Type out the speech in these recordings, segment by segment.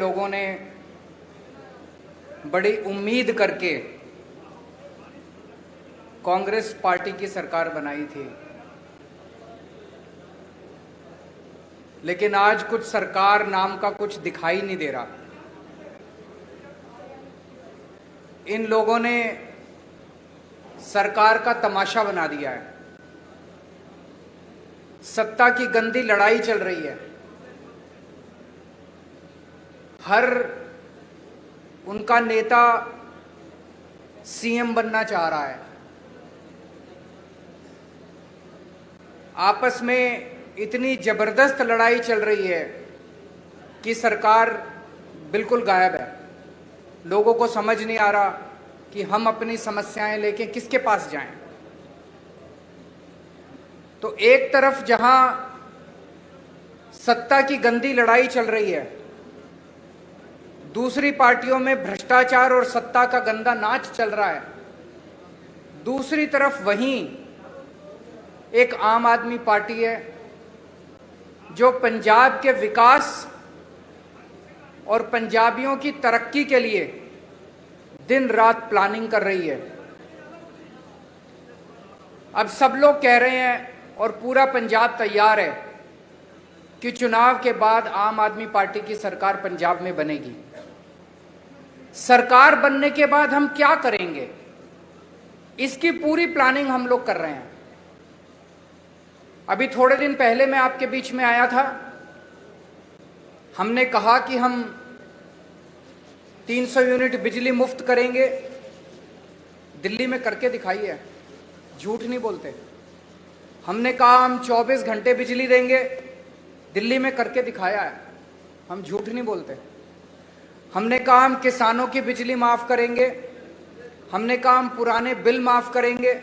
लोगों ने बड़ी उम्मीद करके कांग्रेस पार्टी की सरकार बनाई थी, लेकिन आज कुछ सरकार नाम का कुछ दिखाई नहीं दे रहा। इन लोगों ने सरकार का तमाशा बना दिया है। सत्ता की गंदी लड़ाई चल रही है। हर उनका नेता सीएम बनना चाह रहा है। आपस में इतनी जबरदस्त लड़ाई चल रही है कि सरकार बिल्कुल गायब है। लोगों को समझ नहीं आ रहा कि हम अपनी समस्याएं लेके किसके पास जाएं। तो एक तरफ जहां सत्ता की गंदी लड़ाई चल रही है, दूसरी पार्टियों में भ्रष्टाचार और सत्ता का गंदा नाच चल रहा है। दूसरी तरफ वहीं एक आम आदमी पार्टी है जो पंजाब के विकास और पंजाबियों की तरक्की के लिए दिन रात प्लानिंग कर रही है। अब सब लोग कह रहे हैं और पूरा पंजाब तैयार है कि चुनाव के बाद आम आदमी पार्टी की सरकार पंजाब में बनेगी। सरकार बनने के बाद हम क्या करेंगे, इसकी पूरी प्लानिंग हम लोग कर रहे हैं। अभी थोड़े दिन पहले मैं आपके बीच में आया था। हमने कहा कि हम 300 यूनिट बिजली मुफ्त करेंगे। दिल्ली में करके दिखाई है, झूठ नहीं बोलते। हमने कहा हम 24 घंटे बिजली देंगे, दिल्ली में करके दिखाया है, हम झूठ नहीं बोलते। हमने कहा हम किसानों की बिजली माफ करेंगे, हमने कहा हम पुराने बिल माफ करेंगे।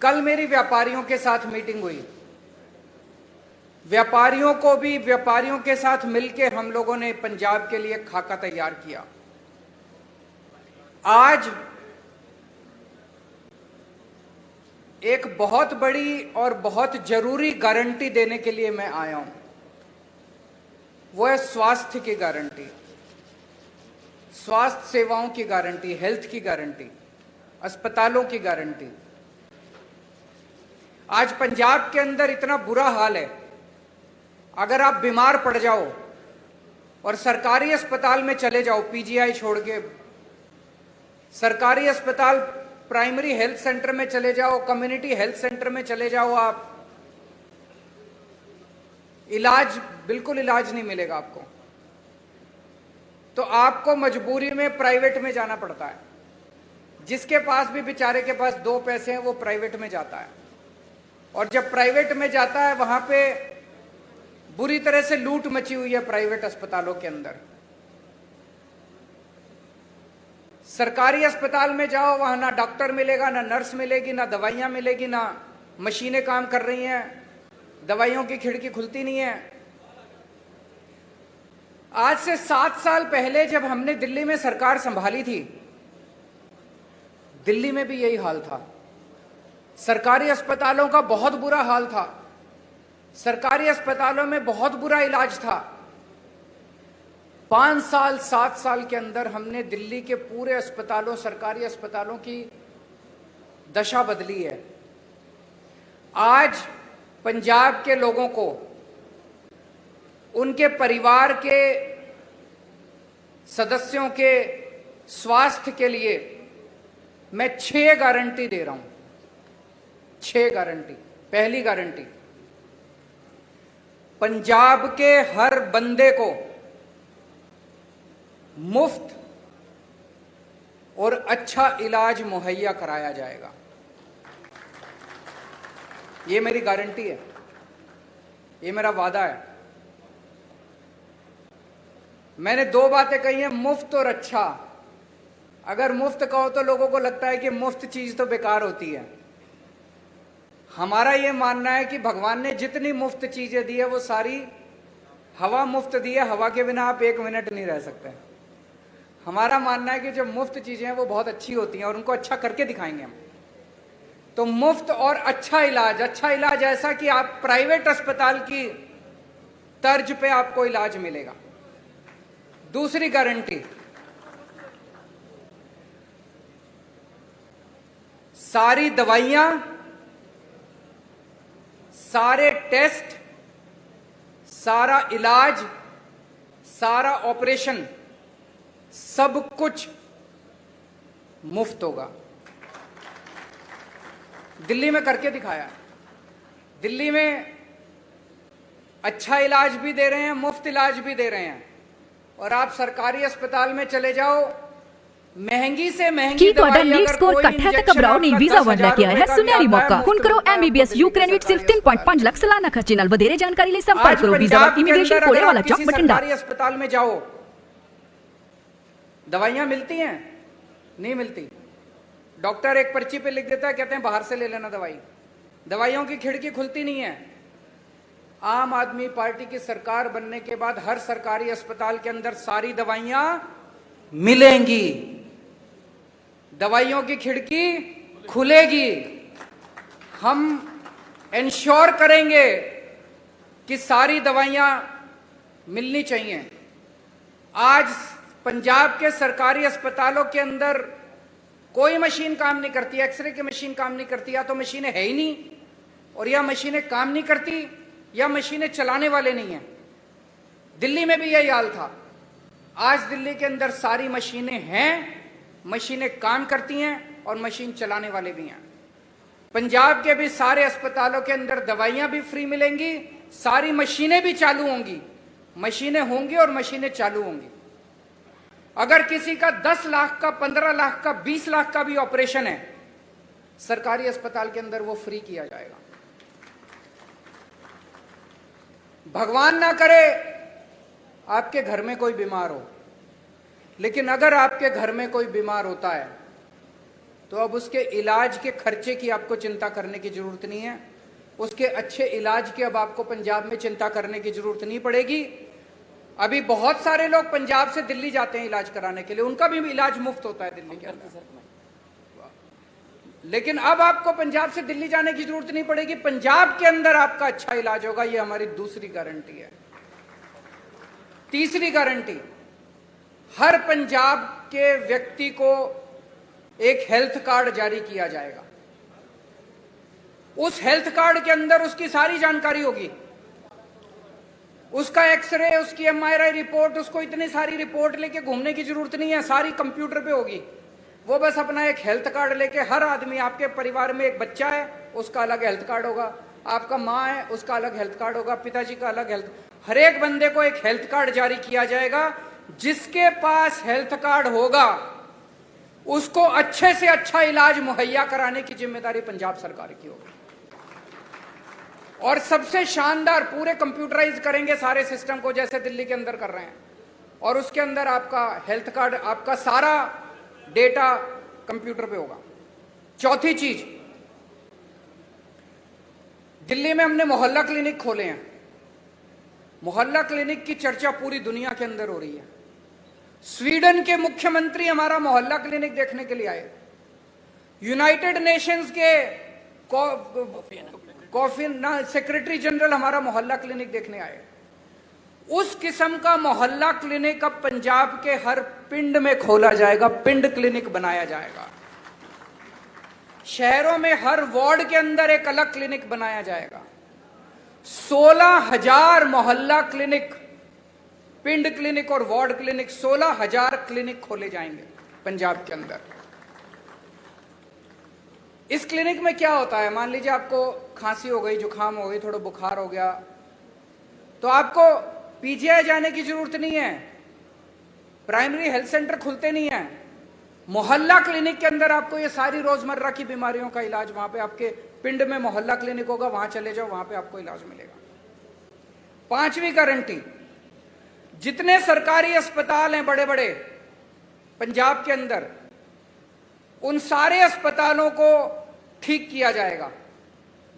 कल मेरी व्यापारियों के साथ मीटिंग हुई। व्यापारियों के साथ मिलकर हम लोगों ने पंजाब के लिए खाका तैयार किया। आज एक बहुत बड़ी और बहुत जरूरी गारंटी देने के लिए मैं आया हूं। वो है स्वास्थ्य की गारंटी, स्वास्थ्य सेवाओं की गारंटी, हेल्थ की गारंटी, अस्पतालों की गारंटी। आज पंजाब के अंदर इतना बुरा हाल है, अगर आप बीमार पड़ जाओ और सरकारी अस्पताल में चले जाओ, पीजीआई छोड़ के सरकारी अस्पताल, प्राइमरी हेल्थ सेंटर में चले जाओ, कम्युनिटी हेल्थ सेंटर में चले जाओ, आप बिल्कुल इलाज नहीं मिलेगा आपको। तो आपको मजबूरी में प्राइवेट में जाना पड़ता है। जिसके पास भी बेचारे के पास 2 पैसे हैं वो प्राइवेट में जाता है, और जब प्राइवेट में जाता है वहां पे बुरी तरह से लूट मची हुई है प्राइवेट अस्पतालों के अंदर। सरकारी अस्पताल में जाओ, वहां ना डॉक्टर मिलेगा, ना नर्स मिलेगी, ना दवाइयां मिलेगी, ना मशीनें काम कर रही हैं, दवाइयों की खिड़की खुलती नहीं है। आज से 7 साल पहले जब हमने दिल्ली में सरकार संभाली थी, दिल्ली में भी यही हाल था। सरकारी अस्पतालों का बहुत बुरा हाल था। सरकारी अस्पतालों में बहुत बुरा इलाज था। 5 साल 7 साल के अंदर हमने दिल्ली के पूरे अस्पतालों, सरकारी अस्पतालों की दशा बदली है। आज पंजाब के लोगों को, उनके परिवार के सदस्यों के स्वास्थ्य के लिए मैं 6 गारंटी दे रहा हूं। 6 गारंटी। पहली गारंटी, पंजाब के हर बंदे को मुफ्त और अच्छा इलाज मुहैया कराया जाएगा। ये मेरी गारंटी है, ये मेरा वादा है। मैंने 2 बातें कही हैं, मुफ्त और अच्छा। अगर मुफ्त कहो तो लोगों को लगता है कि मुफ्त चीज तो बेकार होती है। हमारा ये मानना है कि भगवान ने जितनी मुफ्त चीजें दी है वो सारी हवा मुफ्त दी है। हवा के बिना आप 1 मिनट नहीं रह सकते। हमारा मानना है कि जो मुफ्त चीजें हैं वो बहुत अच्छी होती हैं और उनको अच्छा करके दिखाएंगे हम। तो मुफ्त और अच्छा इलाज ऐसा कि आप प्राइवेट अस्पताल की तर्ज पे आपको इलाज मिलेगा। दूसरी गारंटी, सारी दवाइयां, सारे टेस्ट, सारा इलाज, सारा ऑपरेशन, सब कुछ मुफ्त होगा। दिल्ली में करके दिखाया। दिल्ली में अच्छा इलाज भी दे रहे हैं, मुफ्त इलाज भी दे रहे हैं। और आप सरकारी अस्पताल में चले जाओ, महंगी से महंगी ਕੀ ਤੁਹਾਡਾ ਨੀਟ ਸਕੋਰ ਘੱਟ ਹੈ ਤਾਂ ਘਬਰਾਓ ਨਹੀਂ, ਵੀਜ਼ਾ ਵੰਡ ਲੈ ਕੇ ਆਇਆ ਹੈ ਸੁਨਹਿਰੀ ਮੌਕਾ। ਹੁਣ ਕਰੋ MBBS ਯੂਕਰੇਨ ਵਿੱਚ ਸਿਰਫ 3.5 ਲੱਖ ਸਾਲਾਨਾ ਖਰਚੇ ਨਾਲ। ਵਧੇਰੇ ਜਾਣਕਾਰੀ ਲਈ ਸੰਪਰਕ ਕਰੋ ਵੀਜ਼ਾ ਇਮੀਗ੍ਰੇਸ਼ਨ ਕੋਲੇ वाला चौक बठिंडा। सरकारी अस्पताल में जाओ, दवाइयां मिलती हैं? नहीं मिलती। डॉक्टर एक पर्ची पे लिख देता है, कहते हैं बाहर से ले लेना दवाई। दवाइयों की खिड़की खुलती नहीं है। आम आदमी पार्टी की सरकार बनने के बाद हर सरकारी अस्पताल के अंदर सारी दवाइयां मिलेंगी, दवाइयों की खिड़की खुलेगी। हम इंश्योर करेंगे कि सारी दवाइयां मिलनी चाहिए। आज पंजाब के सरकारी अस्पतालों के अंदर कोई मशीन काम नहीं करती, एक्सरे की मशीन काम नहीं करती, या तो मशीनें है ही नहीं, और या मशीनें काम नहीं करती, या मशीनें चलाने वाले नहीं हैं। दिल्ली में भी यही हाल था। आज दिल्ली के अंदर सारी मशीनें हैं, मशीनें काम करती हैं, और मशीन चलाने वाले भी हैं। पंजाब के भी सारे अस्पतालों के अंदर दवाइयां भी फ्री मिलेंगी, सारी मशीनें भी चालू होंगी। मशीनें होंगी और मशीनें चालू होंगी। अगर किसी का 10 लाख का, 15 लाख का, 20 लाख का भी ऑपरेशन है, सरकारी अस्पताल के अंदर वो फ्री किया जाएगा। भगवान ना करे आपके घर में कोई बीमार हो, लेकिन अगर आपके घर में कोई बीमार होता है तो अब उसके इलाज के खर्चे की आपको चिंता करने की जरूरत नहीं है। उसके अच्छे इलाज की अब आपको पंजाब में चिंता करने की जरूरत नहीं पड़ेगी। अभी बहुत सारे लोग पंजाब से दिल्ली जाते हैं इलाज कराने के लिए, उनका भी इलाज मुफ्त होता है दिल्ली के अंदर। लेकिन अब आपको पंजाब से दिल्ली जाने की जरूरत नहीं पड़ेगी, पंजाब के अंदर आपका अच्छा इलाज होगा। ये हमारी दूसरी गारंटी है। तीसरी गारंटी, हर पंजाब के व्यक्ति को एक हेल्थ कार्ड जारी किया जाएगा। उस हेल्थ कार्ड के अंदर उसकी सारी जानकारी होगी, उसका एक्सरे, उसकी MRI रिपोर्ट, उसको इतनी सारी रिपोर्ट लेके घूमने की जरूरत नहीं है, सारी कंप्यूटर पे होगी। वो बस अपना एक हेल्थ कार्ड लेके, हर आदमी, आपके परिवार में एक बच्चा है उसका अलग हेल्थ कार्ड होगा, आपका माँ है उसका अलग हेल्थ कार्ड होगा, पिताजी का अलग हेल्थ, हर एक बंदे को एक हेल्थ कार्ड जारी किया जाएगा। जिसके पास हेल्थ कार्ड होगा उसको अच्छे से अच्छा इलाज मुहैया कराने की जिम्मेदारी पंजाब सरकार की होगी। और सबसे शानदार, पूरे कंप्यूटराइज करेंगे सारे सिस्टम को जैसे दिल्ली के अंदर कर रहे हैं, और उसके अंदर आपका हेल्थ कार्ड, आपका सारा डेटा कंप्यूटर पे होगा। चौथी चीज, दिल्ली में हमने मोहल्ला क्लिनिक खोले हैं। मोहल्ला क्लिनिक की चर्चा पूरी दुनिया के अंदर हो रही है। स्वीडन के मुख्यमंत्री हमारा मोहल्ला क्लिनिक देखने के लिए आए। यूनाइटेड नेशंस के सेक्रेटरी जनरल हमारा मोहल्ला क्लिनिक देखने आए। उस किस्म का मोहल्ला क्लिनिक अब पंजाब के हर पिंड में खोला जाएगा, पिंड क्लिनिक बनाया जाएगा। शहरों में हर वार्ड के अंदर एक अलग क्लिनिक बनाया जाएगा। 16,000 मोहल्ला क्लिनिक, पिंड क्लिनिक और वार्ड क्लिनिक, 16,000 क्लिनिक खोले जाएंगे पंजाब के अंदर। इस क्लिनिक में क्या होता है, मान लीजिए आपको खांसी हो गई, जुकाम हो गई, थोड़ा बुखार हो गया, तो आपको PGI जाने की जरूरत नहीं है, प्राइमरी हेल्थ सेंटर खुलते नहीं है। मोहल्ला क्लिनिक के अंदर आपको ये सारी रोजमर्रा की बीमारियों का इलाज, वहां पे आपके पिंड में मोहल्ला क्लिनिक होगा, वहां चले जाओ, वहां पे आपको इलाज मिलेगा। पांचवी गारंटी, जितने सरकारी अस्पताल हैं बड़े बड़े पंजाब के अंदर, उन सारे अस्पतालों को ठीक किया जाएगा।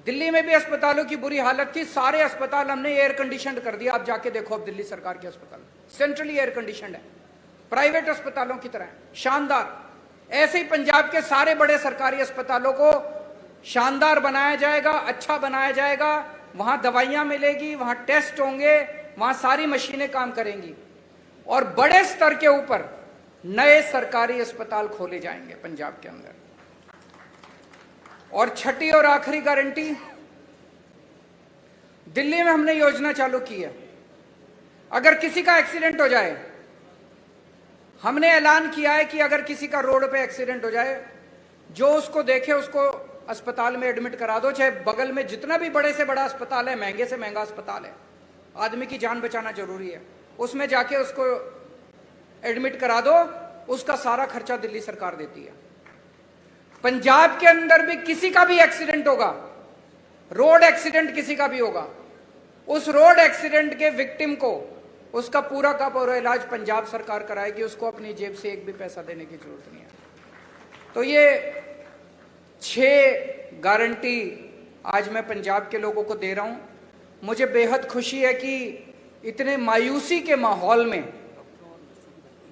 दिल्ली में भी अस्पतालों की बुरी हालत थी, सारे अस्पताल हमने एयर कंडीशनड कर दिया। आप जाके देखो, अब दिल्ली सरकार के अस्पताल सेंट्रली एयर कंडीशनड है, प्राइवेट अस्पतालों की तरह शानदार। ऐसे ही पंजाब के सारे बड़े सरकारी अस्पतालों को शानदार बनाया जाएगा, अच्छा बनाया जाएगा। वहां दवाइयां मिलेगी, वहां टेस्ट होंगे, वहां सारी मशीनें काम करेंगी। और बड़े स्तर के ऊपर नए सरकारी अस्पताल खोले जाएंगे पंजाब के अंदर। और छठी और आखिरी गारंटी, दिल्ली में हमने योजना चालू की है, अगर किसी का एक्सीडेंट हो जाए, हमने ऐलान किया है कि अगर किसी का रोड पे एक्सीडेंट हो जाए, जो उसको देखे उसको अस्पताल में एडमिट करा दो, चाहे बगल में जितना भी बड़े से बड़ा अस्पताल है, महंगे से महंगा अस्पताल है, आदमी की जान बचाना जरूरी है, उसमें जाके उसको एडमिट करा दो, उसका सारा खर्चा दिल्ली सरकार देती है। पंजाब के अंदर भी किसी का भी एक्सीडेंट होगा, रोड एक्सीडेंट किसी का भी होगा, उस रोड एक्सीडेंट के विक्टिम को उसका पूरा का पूरा इलाज पंजाब सरकार कराएगी, उसको अपनी जेब से एक भी पैसा देने की जरूरत नहीं है। तो ये 6 गारंटी आज मैं पंजाब के लोगों को दे रहा हूं। मुझे बेहद खुशी है कि इतने मायूसी के माहौल में,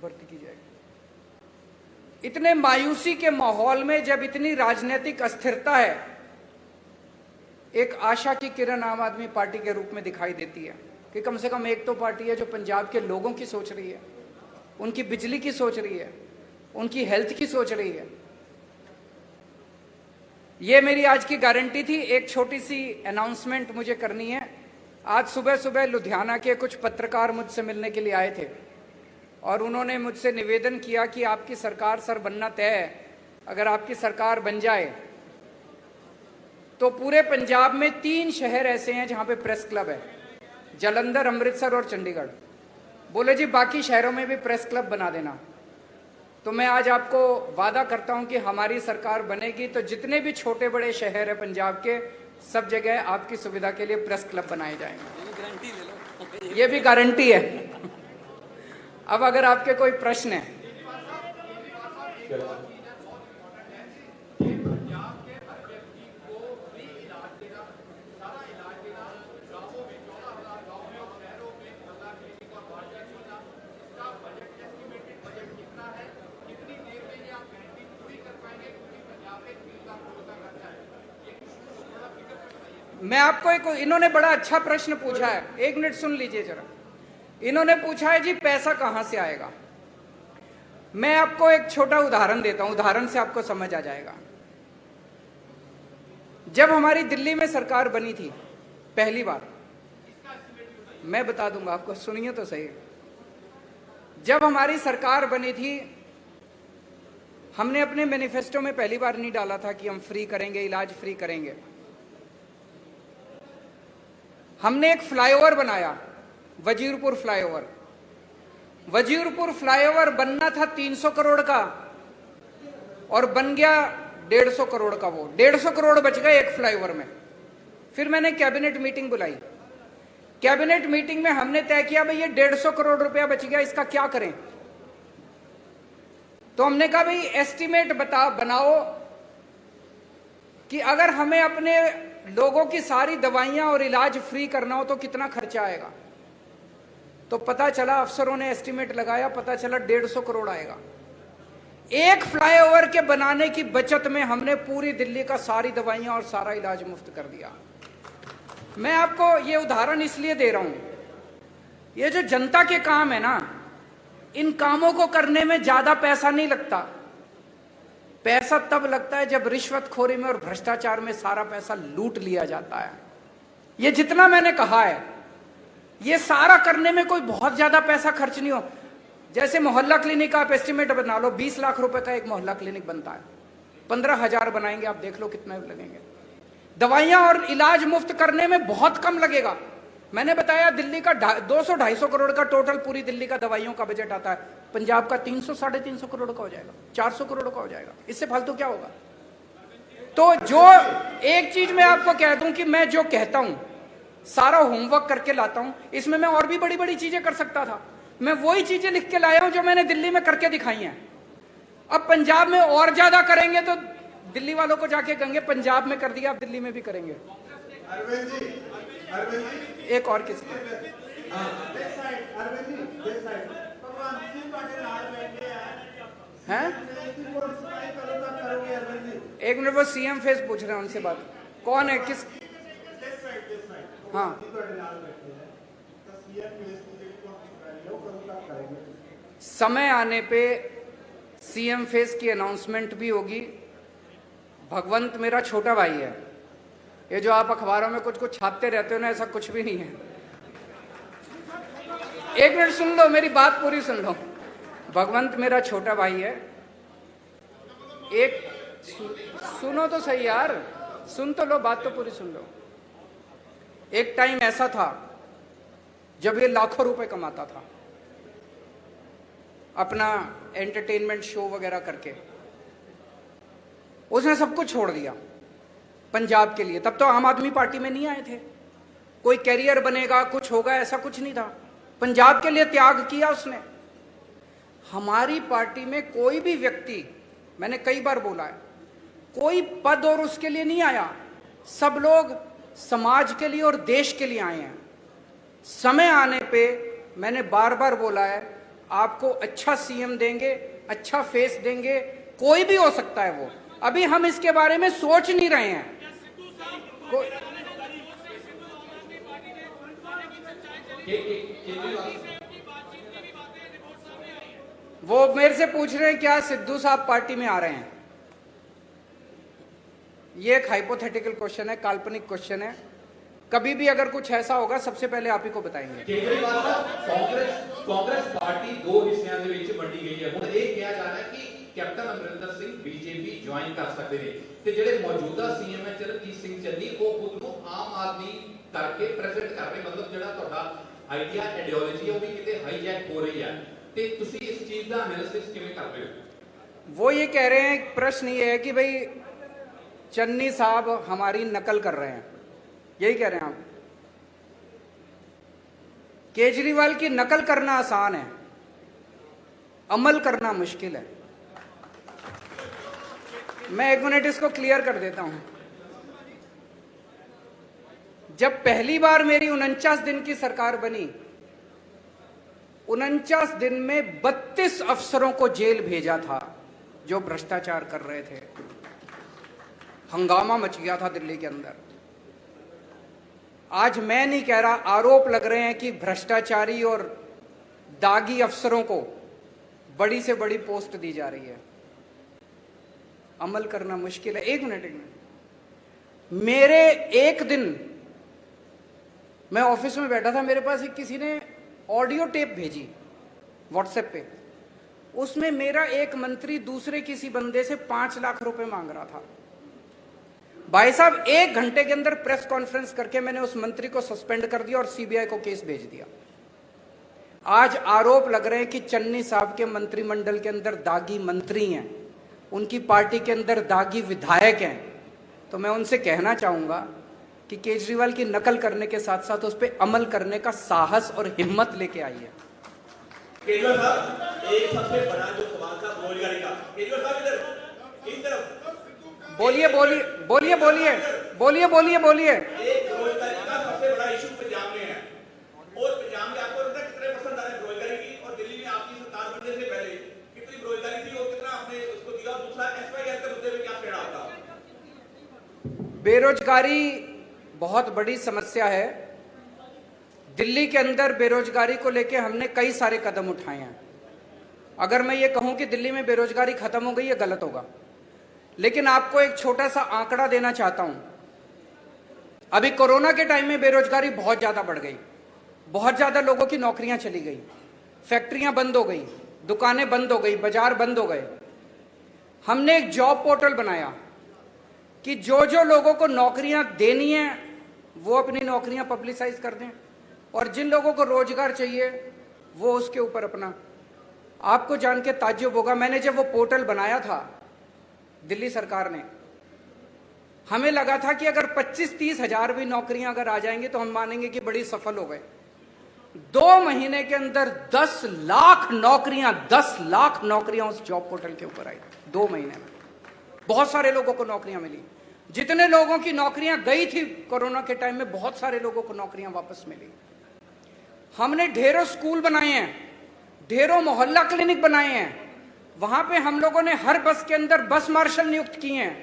भर्ती की जाएगी, इतने मायूसी के माहौल में जब इतनी राजनीतिक अस्थिरता है, एक आशा की किरण आम आदमी पार्टी के रूप में दिखाई देती है कि कम से कम एक तो पार्टी है जो पंजाब के लोगों की सोच रही है, उनकी बिजली की सोच रही है, उनकी हेल्थ की सोच रही है। ये मेरी आज की गारंटी थी। एक छोटी सी अनाउंसमेंट मुझे करनी है। आज सुबह सुबह लुधियाना के कुछ पत्रकार मुझसे मिलने के लिए आए थे और उन्होंने मुझसे निवेदन किया कि आपकी सरकार सर बनना तय है, अगर आपकी सरकार बन जाए तो पूरे पंजाब में 3 शहर ऐसे हैं जहां पे प्रेस क्लब है, जालंधर, अमृतसर और चंडीगढ़। बोले जी बाकी शहरों में भी प्रेस क्लब बना देना। तो मैं आज आपको वादा करता हूं कि हमारी सरकार बनेगी तो जितने भी छोटे बड़े शहर है पंजाब के, सब जगह आपकी सुविधा के लिए प्रेस क्लब बनाए जाएंगे। ये भी गारंटी है। अब अगर आपके कोई प्रश्न है, मैं आपको एक, इन्होंने बड़ा अच्छा प्रश्न पूछा है, 1 मिनट सुन लीजिए जरा। इन्होंने पूछा है जी पैसा कहां से आएगा। मैं आपको एक छोटा उदाहरण देता हूं, उदाहरण से आपको समझ आ जाएगा। जब हमारी दिल्ली में सरकार बनी थी पहली बार, मैं बता दूंगा आपको, सुनिए तो सही। जब हमारी सरकार बनी थी, हमने अपने मैनिफेस्टो में पहली बार नहीं डाला था कि हम फ्री करेंगे, इलाज फ्री करेंगे। हमने एक फ्लाईओवर बनाया, वजीरपुर फ्लाईओवर। वजीरपुर फ्लाईओवर बनना था 300 करोड़ का और बन गया 150 करोड़ का। वो 150 करोड़ बच गए एक फ्लाईओवर में। फिर मैंने कैबिनेट मीटिंग बुलाई। कैबिनेट मीटिंग में हमने तय किया भाई ये 150 करोड़ रुपया बच गया, इसका क्या करें। तो हमने कहा भाई एस्टीमेट बनाओ कि अगर हमें अपने लोगों की सारी दवाइयां और इलाज फ्री करना हो तो कितना खर्चा आएगा। तो पता चला, अफसरों ने एस्टीमेट लगाया, पता चला 150 करोड़ आएगा। एक फ्लाईओवर के बनाने की बचत में हमने पूरी दिल्ली का सारी दवाइयां और सारा इलाज मुफ्त कर दिया। मैं आपको ये उदाहरण इसलिए दे रहा हूं, ये जो जनता के काम है ना, इन कामों को करने में ज्यादा पैसा नहीं लगता। पैसा तब लगता है जब रिश्वतखोरी में और भ्रष्टाचार में सारा पैसा लूट लिया जाता है। ये जितना मैंने कहा है, ये सारा करने में कोई बहुत ज्यादा पैसा खर्च नहीं हो। जैसे मोहल्ला क्लिनिक आप एस्टिमेट बना लो, 20 लाख रुपए का एक मोहल्ला क्लिनिक बनता है, 15,000 बनाएंगे, आप देख लो कितना लगेंगे। दवाइयां और इलाज मुफ्त करने में बहुत कम लगेगा। मैंने बताया दिल्ली का 200-250 करोड़ का टोटल पूरी दिल्ली का दवाइयों का बजट आता है, पंजाब का 300-350 करोड़ का हो जाएगा, 400 करोड़ का हो जाएगा। इससे फालतू क्या होगा। तो जो एक चीज मैं आपको कह दूं कि मैं जो कहता हूं सारा होमवर्क करके लाता हूं, इसमें मैं और भी बड़ी बड़ी चीजें कर सकता था। मैं वही चीजें लिख के लाया हूं जो मैंने दिल्ली में करके दिखाई हैं। अब पंजाब में और ज्यादा करेंगे तो दिल्ली वालों को जाके कहेंगे पंजाब में कर दिया, आप दिल्ली में भी करेंगे। एक और किसी हैं? एक मिनट, वो सीएम फेस पूछ रहे हैं, उनसे बात। कौन है, किस? हाँ समय आने पे सीएम फेस की अनाउंसमेंट भी होगी। भगवंत मेरा छोटा भाई है। ये जो आप अखबारों में कुछ कुछ छापते रहते हो ना, ऐसा कुछ भी नहीं है। एक मिनट सुन लो, मेरी बात पूरी सुन लो। भगवंत मेरा छोटा भाई है। एक सुनो तो सही यार, सुन तो लो, बात तो पूरी सुन लो। एक टाइम ऐसा था जब ये लाखों रुपए कमाता था अपना एंटरटेनमेंट शो वगैरह करके। उसने सब कुछ छोड़ दिया पंजाब के लिए। तब तो आम आदमी पार्टी में नहीं आए थे। कोई कैरियर बनेगा, कुछ होगा, ऐसा कुछ नहीं था। पंजाब के लिए त्याग किया उसने। हमारी पार्टी में कोई भी व्यक्ति, मैंने कई बार बोला है, कोई पद और उसके लिए नहीं आया। सब लोग समाज के लिए और देश के लिए आए हैं। समय आने पे मैंने बार बार बोला है, आपको अच्छा सीएम देंगे, अच्छा फेस देंगे, कोई भी हो सकता है वो। अभी हम इसके बारे में सोच नहीं रहे हैं। वो मेरे से पूछ रहे हैं क्या सिद्धू साहब पार्टी में आ रहे हैं। ये एक हाइपोथेटिकल क्वेश्चन है, काल्पनिक क्वेश्चन है। कभी भी अगर कुछ ऐसा होगा सबसे पहले आप ही को बताएंगे। केजरीवाल कांग्रेस पार्टी दो हिस्सों ਦੇ ਵਿੱਚ ਵੰਡੀ ਗਈ ਹੈ। ਹੁਣ ਇਹ ਕਿਹਾ ਜਾ ਰਿਹਾ ਹੈ ਕਿ captain Amarinder Singh BJP join ਕਰ ਸਕਦੇ ਨੇ ਤੇ ਜਿਹੜੇ ਮੌਜੂਦਾ ਸੀਐਮ ਹੈ ਚਰਨਜੀਤ ਸਿੰਘ ਚੰਨੀ ਉਹ ਖੁਦ ਨੂੰ ਆਮ ਆਦਮੀ ਕਰਕੇ ਪ੍ਰੈਜ਼ੈਂਟ ਕਰ ਰਹੇ। ਮਤਲਬ ਜਿਹੜਾ ਤੁਹਾਡਾ ਆਈਡੀਆ ਆਈਡੀਓਲੋਜੀ ਹੈ ਉਹ ਵੀ ਕਿਤੇ ਹਾਈਜੈਕ ਹੋ ਰਹੀ ਹੈ ਤੇ ਤੁਸੀਂ ਇਸ ਚੀਜ਼ ਦਾ ਐਨਾਲਿਸਿਸ ਕਿਵੇਂ ਕਰਦੇ ਹੋ? वो ये कह रहे हैं, प्रश्न ये है कि भाई चन्नी साहब हमारी नकल कर रहे हैं, यही कह रहे हैं आप? केजरीवाल की नकल करना आसान है, अमल करना मुश्किल है। मैं एक मिनट इसको क्लियर कर देता हूं। जब पहली बार मेरी 49 दिन की सरकार बनी, 49 दिन में 32 अफसरों को जेल भेजा था जो भ्रष्टाचार कर रहे थे। हंगामा मच गया था दिल्ली के अंदर। आज मैं नहीं कह रहा, आरोप लग रहे हैं कि भ्रष्टाचारी और दागी अफसरों को बड़ी से बड़ी पोस्ट दी जा रही है। अमल करना मुश्किल है। एक मिनट। मेरे एक दिन मैं ऑफिस में बैठा था, मेरे पास एक किसी ने ऑडियो टेप भेजी व्हाट्सएप पे। उसमें मेरा एक मंत्री दूसरे किसी बंदे से 5 लाख रुपए मांग रहा था। भाई साहब, 1 घंटे के अंदर प्रेस कॉन्फ्रेंस करके मैंने उस मंत्री को सस्पेंड कर दिया और सीबीआई को केस भेज दिया। आज आरोप लग रहे हैं कि चन्नी साहब के मंत्रिमंडल के अंदर दागी मंत्री हैं, उनकी पार्टी के अंदर दागी विधायक हैं। तो मैं उनसे कहना चाहूंगा कि केजरीवाल की नकल करने के साथ साथ उस पर अमल करने का साहस और हिम्मत लेके आइए। केजरीवाल साहब, एक सबसे बड़ा जो सवाल था बेरोजगारी का, केजरीवाल साहब इधर इस तरफ बोलिए बोलिए बोलिए बोलिए बोलिए बोलिए बोलिए। एक बेरोजगारी का सबसे बड़ा इशू पंजाब में है और पंजाब में आपको पता कितने परसेंट आ रहे बेरोजगारी की, और दिल्ली में आपकी सरकार बनने से पहले कितनी बेरोजगारी थी और कितना आपने उसको दिया? दूसरा एसवाईआर के मुद्दे में क्या कहना आपका? बेरोजगारी बहुत बड़ी समस्या है। दिल्ली के अंदर बेरोजगारी को लेकर हमने कई सारे कदम उठाए हैं। अगर मैं ये कहूं कि दिल्ली में बेरोजगारी खत्म हो गई, ये गलत होगा। लेकिन आपको एक छोटा सा आंकड़ा देना चाहता हूं। अभी कोरोना के टाइम में बेरोजगारी बहुत ज्यादा बढ़ गई, बहुत ज्यादा लोगों की नौकरियां चली गई, फैक्ट्रियां बंद हो गई, दुकानें बंद हो गई, बाजार बंद हो गए। हमने एक जॉब पोर्टल बनाया कि जो जो लोगों को नौकरियां देनी है वो अपनी नौकरियां पब्लिसाइज कर दें, और जिन लोगों को रोजगार चाहिए वो उसके ऊपर अपना। आपको जान के ताज्जुब होगा, मैंने जब वो पोर्टल बनाया था दिल्ली सरकार ने, हमें लगा था कि अगर 25-30 हजार भी नौकरियां अगर आ जाएंगी तो हम मानेंगे कि बड़ी सफल हो गए। 2 महीने के अंदर 10 लाख नौकरियां उस जॉब पोर्टल के ऊपर आई। 2 महीने में बहुत सारे लोगों को नौकरियां मिली। जितने लोगों की नौकरियां गई थी कोरोना के टाइम में, बहुत सारे लोगों को नौकरियां वापस मिली। हमने ढेरों स्कूल बनाए हैं, ढेरों मोहल्ला क्लिनिक बनाए हैं। वहां पे हम लोगों ने हर बस के अंदर बस मार्शल नियुक्त किए हैं।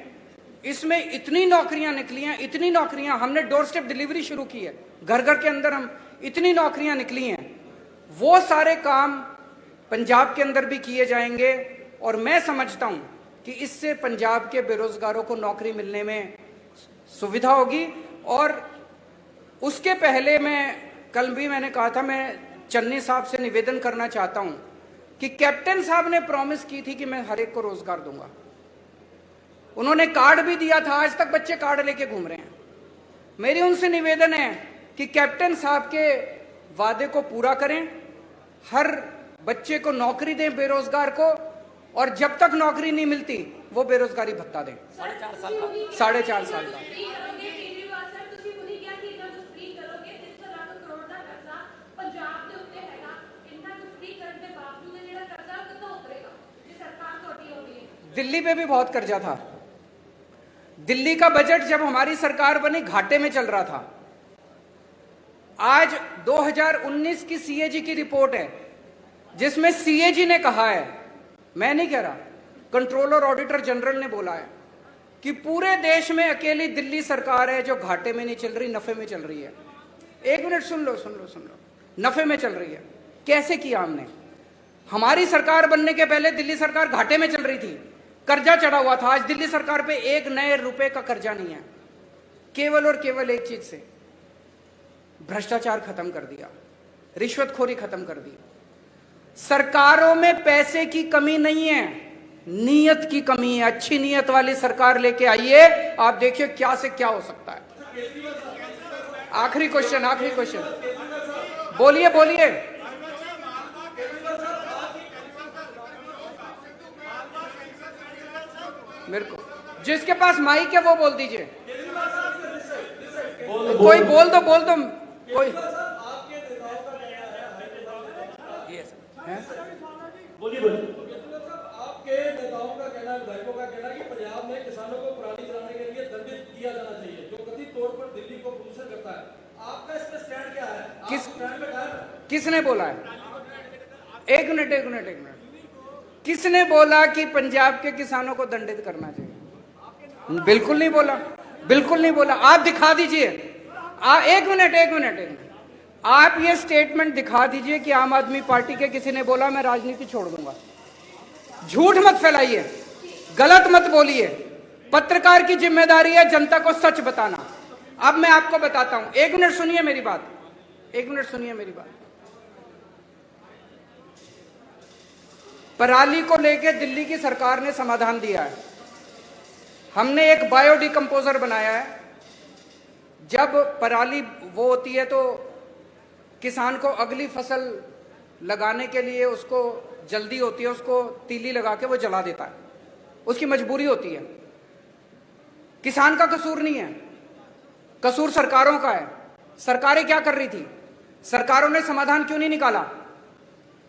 इसमें इतनी नौकरियां निकली हैं, इतनी नौकरियां। हमने डोर स्टेप डिलीवरी शुरू की है, घर घर के अंदर हम इतनी नौकरियां निकली हैं। वो सारे काम पंजाब के अंदर भी किए जाएंगे और मैं समझता हूं कि इससे पंजाब के बेरोजगारों को नौकरी मिलने में सुविधा होगी। और उसके पहले कल भी मैंने कहा था, मैं चन्नी साहब से निवेदन करना चाहता हूं कि कैप्टन साहब ने प्रॉमिस की थी कि मैं हर एक को रोजगार दूंगा। उन्होंने कार्ड भी दिया था, आज तक बच्चे कार्ड लेके घूम रहे हैं। मेरी उनसे निवेदन है कि कैप्टन साहब के वादे को पूरा करें, हर बच्चे को नौकरी दें बेरोजगार को, और जब तक नौकरी नहीं मिलती वो बेरोजगारी भत्ता दें 4.5 साल का। दिल्ली पे भी बहुत कर्जा था। दिल्ली का बजट जब हमारी सरकार बनी घाटे में चल रहा था। आज 2019 की सीएजी की रिपोर्ट है जिसमें सीएजी ने कहा है, मैं नहीं कह रहा, कंट्रोलर ऑडिटर जनरल ने बोला है कि पूरे देश में अकेली दिल्ली सरकार है जो घाटे में नहीं चल रही, नफे में चल रही है। एक मिनट सुन लो, नफे में चल रही है। कैसे किया हमने? हमारी सरकार बनने के पहले दिल्ली सरकार घाटे में चल रही थी, कर्जा चढ़ा हुआ था। आज दिल्ली सरकार पे एक नए रुपए का कर्जा नहीं है, केवल और केवल एक चीज से, भ्रष्टाचार खत्म कर दिया, रिश्वतखोरी खत्म कर दी। सरकारों में पैसे की कमी नहीं है, नीयत की कमी है। अच्छी नीयत वाली सरकार लेके आइए, आप देखिए क्या से क्या हो सकता है। आखिरी क्वेश्चन, बोलिए। मेरे को जिसके पास माइक है वो बोल दीजिए। कोई बोल दो कोई। बोलिए। आपके नेताओं का कहना, विधायकों का कहना कि पंजाब में किसानों को पराली जलाने के लिए दंडित किया जाना चाहिए, जो कथित तौर पर दिल्ली को प्रदूषण करता है। आपका इस पर स्टैंड क्या है? किसने बोला है? एक मिनट। किसने बोला कि पंजाब के किसानों को दंडित करना चाहिए? बिल्कुल नहीं बोला। आप दिखा दीजिए। एक मिनट। आप ये स्टेटमेंट दिखा दीजिए कि आम आदमी पार्टी के किसी ने बोला मैं राजनीति छोड़ दूंगा। झूठ मत फैलाइए, गलत मत बोलिए। पत्रकार की जिम्मेदारी है जनता को सच बताना। अब मैं आपको बताता हूं, एक मिनट सुनिए मेरी बात। पराली को लेकर दिल्ली की सरकार ने समाधान दिया है। हमने एक बायोडिकम्पोजर बनाया है। जब पराली वो होती है तो किसान को अगली फसल लगाने के लिए उसको जल्दी होती है, उसको तीली लगा के वो जला देता है, उसकी मजबूरी होती है। किसान का कसूर नहीं है, कसूर सरकारों का है। सरकारें क्या कर रही थी? सरकारों ने समाधान क्यों नहीं निकाला?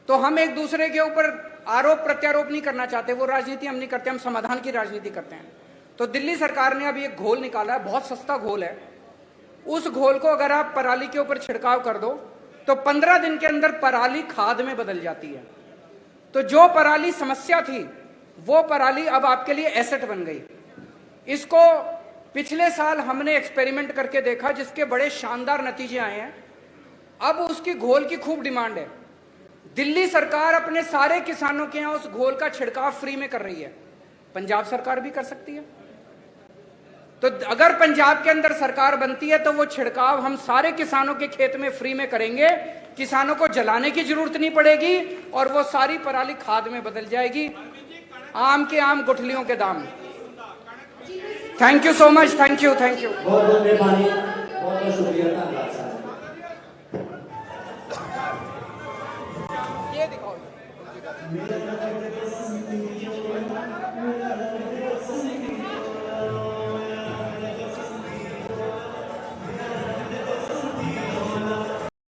तो हम एक दूसरे के ऊपर आरोप प्रत्यारोप नहीं करना चाहते, वो राजनीति हम नहीं करते, हम समाधान की राजनीति करते हैं। तो दिल्ली सरकार ने अभी एक घोल निकाला है, बहुत सस्ता घोल है। उस घोल को अगर आप पराली के ऊपर छिड़काव कर दो तो 15 दिन के अंदर पराली खाद में बदल जाती है। तो जो पराली समस्या थी वो पराली अब आपके लिए एसेट बन गई। इसको पिछले साल हमने एक्सपेरिमेंट करके देखा जिसके बड़े शानदार नतीजे आए हैं। अब उसकी घोल की खूब डिमांड है। दिल्ली सरकार अपने सारे किसानों के यहां उस घोल का छिड़काव फ्री में कर रही है। पंजाब सरकार भी कर सकती है। तो अगर पंजाब के अंदर सरकार बनती है तो वो छिड़काव हम सारे किसानों के खेत में फ्री में करेंगे। किसानों को जलाने की जरूरत नहीं पड़ेगी और वो सारी पराली खाद में बदल जाएगी। आम के आम गुठलियों के दाम। Thank you so much. Thank you. बहुत बहुत मेहरबानी, बहुत शुक्रिया, धन्यवाद सर। ये दिखाओ।